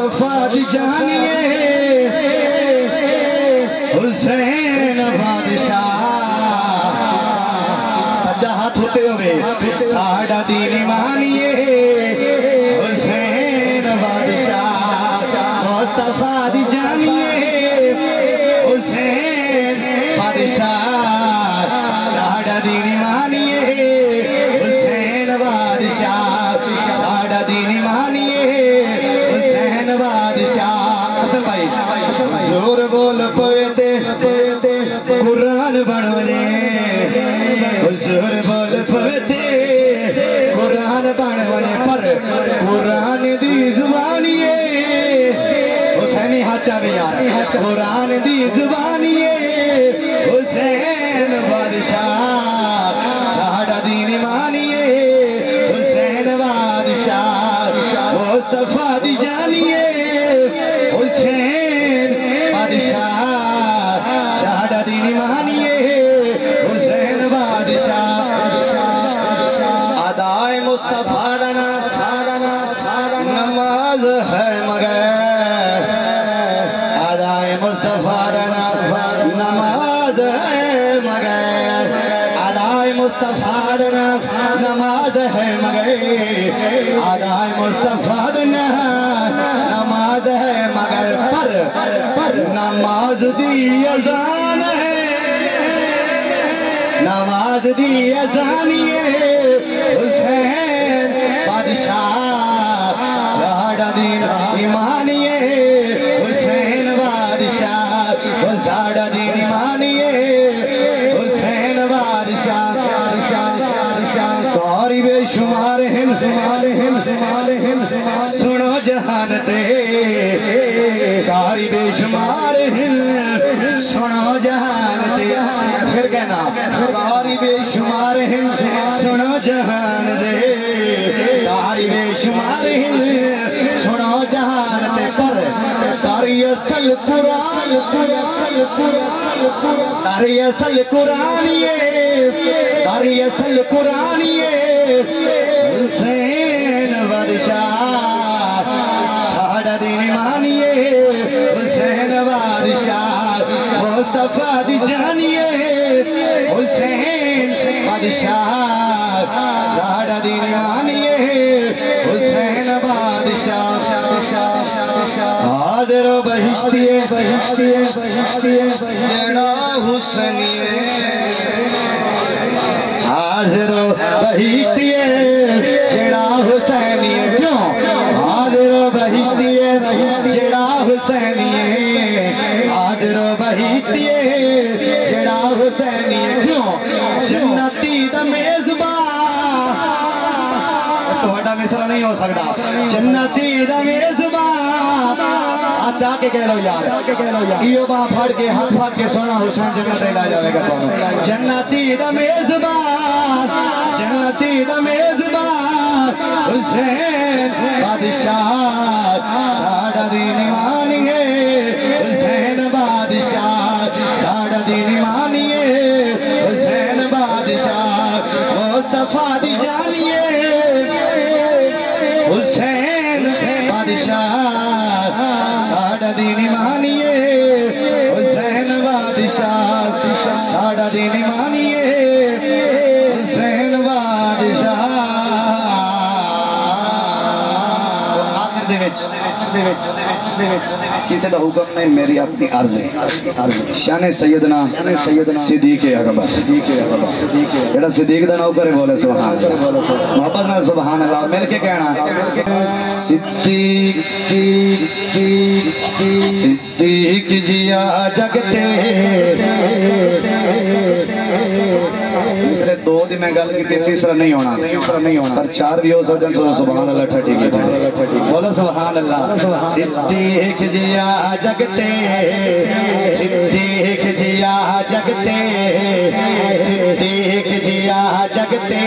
مصطفیٰ دی جانیے حسین بادشاہ سجا ہاتھ ہوتے ہوئے ساڑھا دین مانیے حسین بادشاہ مصطفیٰ دی جانیے حسین بادشاہ ساڑھا دین مانیے حسین بادشاہ ساڑھا دین مانیے حسین بادشاہ حسن بھائی زور بول پویتے قرآن بڑھونے زور بول پویتے قرآن بڑھونے پر قرآن دی زبانیے حسینی ہاتھا بھی یار قرآن دی زبانیے حسین بادشاہ ساڑھا دین مانیے حسین بادشاہ مصطفیٰ دی جانیے حسین بادشاہ ساڑھا دین مانیے حسین بادشاہ ادائے مصطفیٰ نماز ہے مگر ادائے مصطفیٰ نماز ہے مگر ادائے مصطفیٰ نماز ہے مگر ادائے مصطفیٰ نماز ہے مگر پر نماز دی اذان ہے نماز دی اذانیے حسین بادشاہ ساڑھا دین ایمانیے حسین بادشاہ ساڑھا دین ایمانیے حسین بادشاہ قاری بے شمار ہند سنو جہان تے قاری بے شمار ہند سنو جہان تے پھر کہنا قاری بے شمار ہند سنو جہان تے قاری بے شمار ہند سنو جہان تے پر تاری اصل قرآن تاری اصل قرآنیے تاری اصل قرآنیے حسین بادشاہ ساڑھا دین مانیے حسین بادشاہ مصطفیٰ دی جانیے حسین بادشاہ ساڑھا دین مانیے حسین بادشاہ حاضر و بہشتیے جڑا حسنیے حاضر و بہشتیے جڑا حسینیے کیوں حاضر و بہشتیے جڑا حسینیے حاضر و بہشتیے جڑا حسینیے کیوں جنتی دا میزبان توڑا مصرہ نہیں ہو سکتا جنتی دا میزبان چاہ کے کہہ لو یار ایو باں پھڑ کے ہاتھ پھڑ کے سونا حسین جنت لے جاوے گا تو جنتی دا میزبان جنتی دا میزبان حسین بادشاہ ساڑھا دین مانیے حسین بادشاہ ساڑھا دین مانیے حسین بادشاہ مصطفیٰ دی جانیے حسین بادشاہ ساڑھا دین مانیے حسین بادشاہ ساڑھا دین مانیے حسین بادشاہ آخر دے وچ کسی دا حکم نہیں میری اپنی عرض ہے شان سیدنا صدیق اکبر جڑا صدیق دا نو کرے بولے سبحان اللہ محبت نال سبحان اللہ مل کے کہنا صدیق صدیق جیا جگتے تیسرے دو دی میں گل کی تیسرا نہیں ہونا پر چار بھی ہو سکتے ہیں سبحان اللہ ٹھٹی کی بولو سبحان اللہ صدیق جیا جگتے صدیق جیا جگتے صدیق جیا جگتے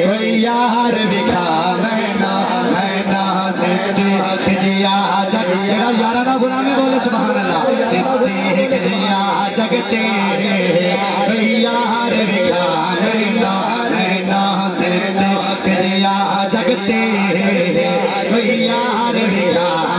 کوئی یار بکھا میں نا صدیق جیا جگتے یارانہ غلامی بولو سبحان اللہ صدیق جیا جگتے کوئی یار بکھا میں نا صدیق جیا جگتے کوئی یار بکھا